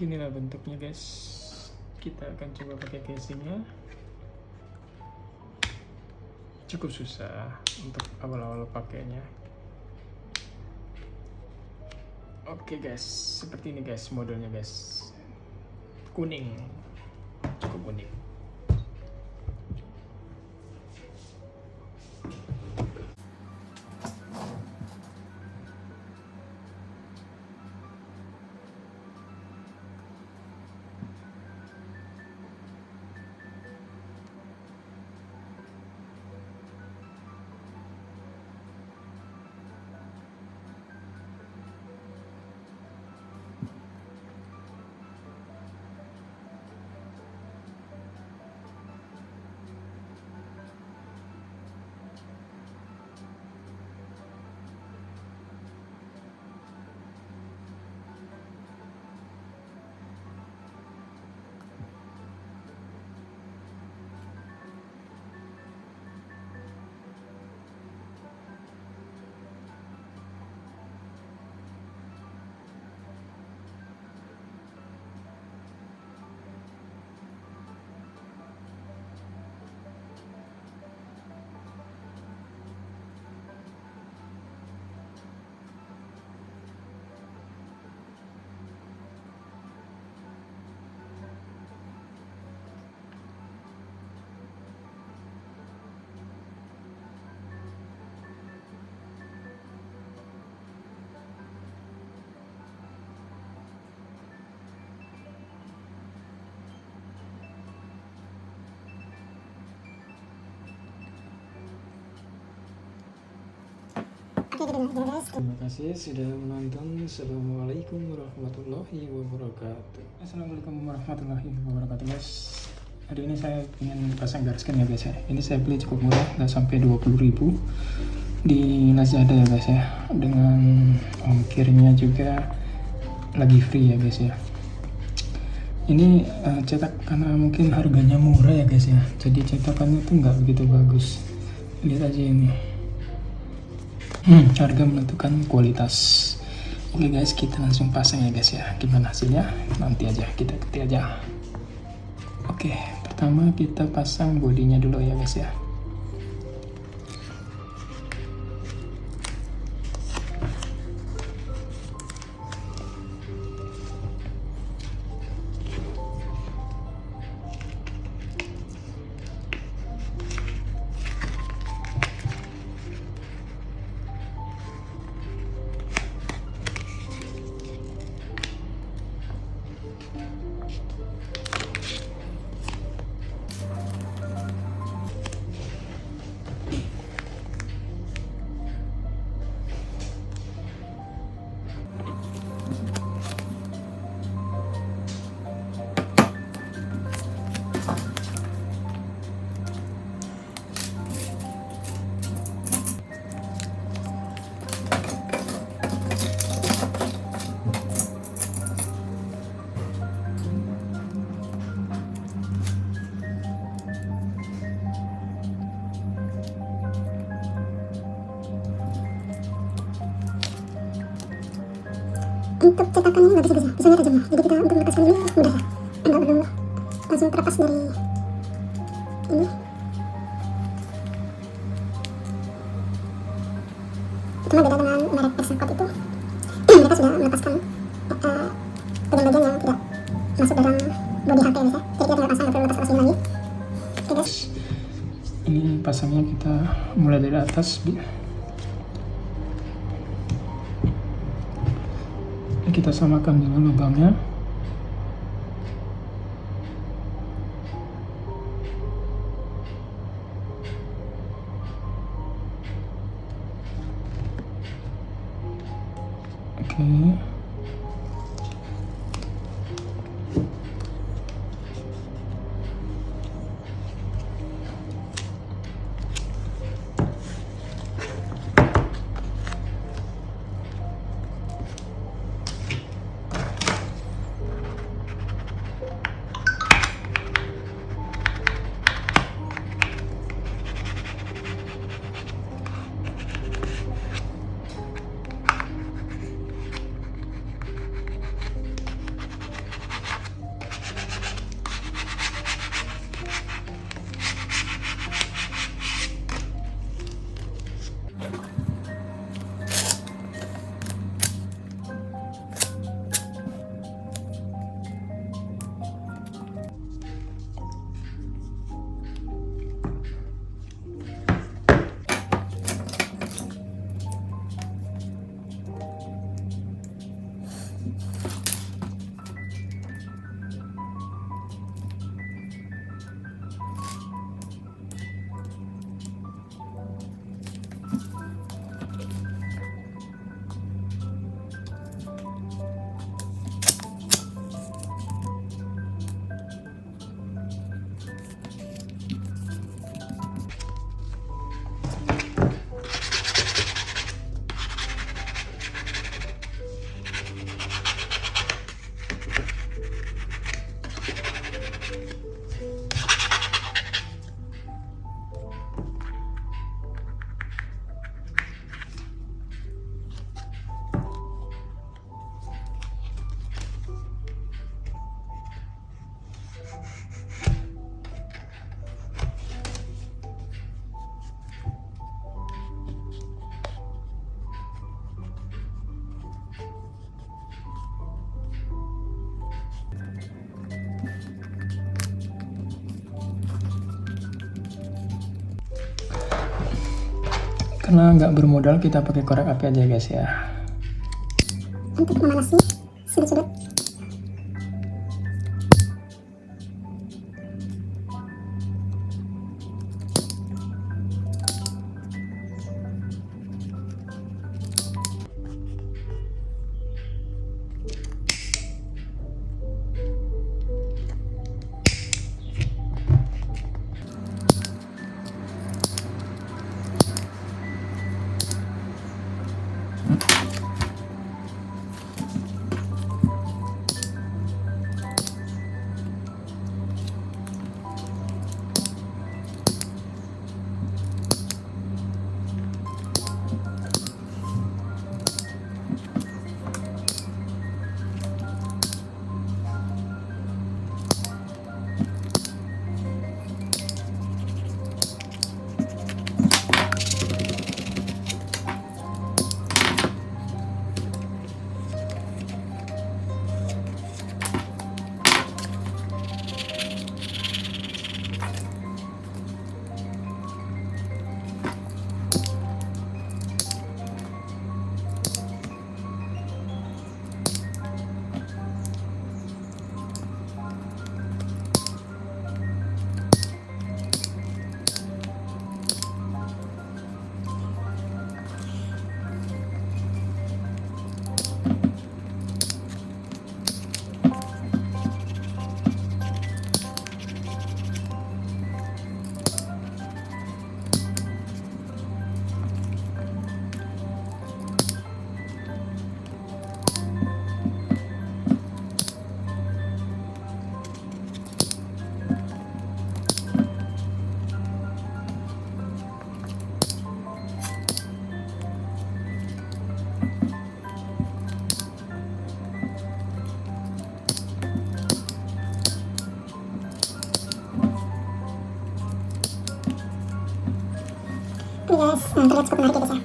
Beginilah bentuknya guys. Kita akan coba pakai casingnya. Cukup susah untuk awal-awal pakainya. Oke guys, seperti ini guys modelnya guys. Kuning, cukup unik. Terima kasih sudah menonton. Assalamualaikum warahmatullahi wabarakatuh. Assalamualaikum warahmatullahi wabarakatuh guys. Hari ini saya ingin pasang Garskin ya guys ya. Ini saya beli cukup murah, nggak sampai 20.000 di Lazada ya guys ya. Dengan ongkirnya juga lagi free ya guys ya. Ini cetak karena mungkin harganya murah ya guys ya. Jadi cetakannya tuh nggak begitu bagus. Lihat aja ini. Harga menentukan kualitas. Oke guys, kita langsung pasang ya guys ya. Gimana hasilnya? Nanti aja, kita ketik aja. Oke, pertama kita pasang bodinya dulu ya guys ya. Untuk cetakannya nggak bisa bisa nyari jamur, jadi kita untuk melepaskan ini mudah ya, nggak perlu langsung terlepas dari ini. Cuma beda dengan merek Pasang itu, mereka sudah melepaskan bagian-bagian yang tidak masuk dalam bodi HP ya, jadi kita tinggal pasang, nggak perlu lepas ini lagi. Oke guys, ini pasangnya kita mulai dari atas. Kita samakan dulu lubangnya. Oke. Karena nggak bermodal, kita pakai korek api aja guys ya. Untuk memanasi sudut-sudut. Ini guys, terlihat cukup menarik ya guys ya.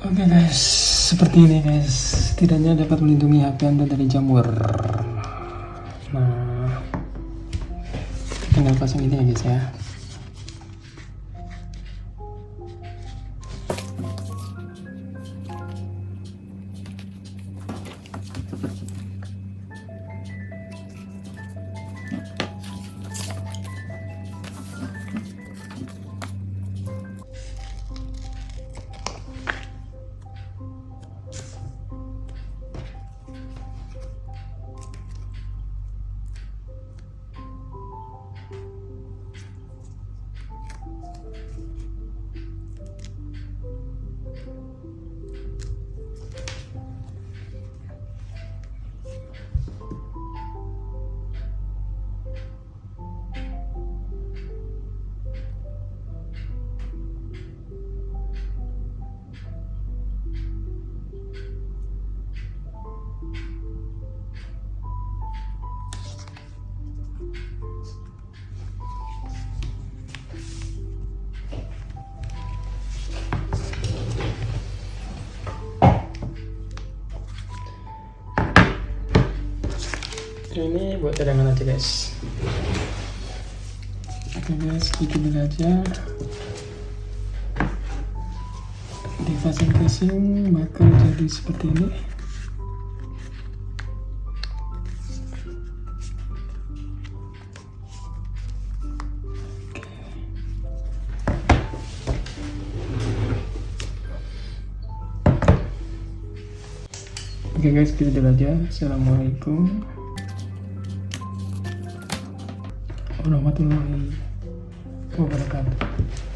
Oke guys, seperti ini guys, setidaknya dapat melindungi HP Anda dari jamur. Nah, tinggal pasang ini ya guys ya. Ini buat cadangan aja guys. Oke guys, sedikit dulu aja. dipasang casing bakal jadi seperti ini. Oke guys, gitu dulu aja. Assalamualaikum warahmatullahi wabarakatuh.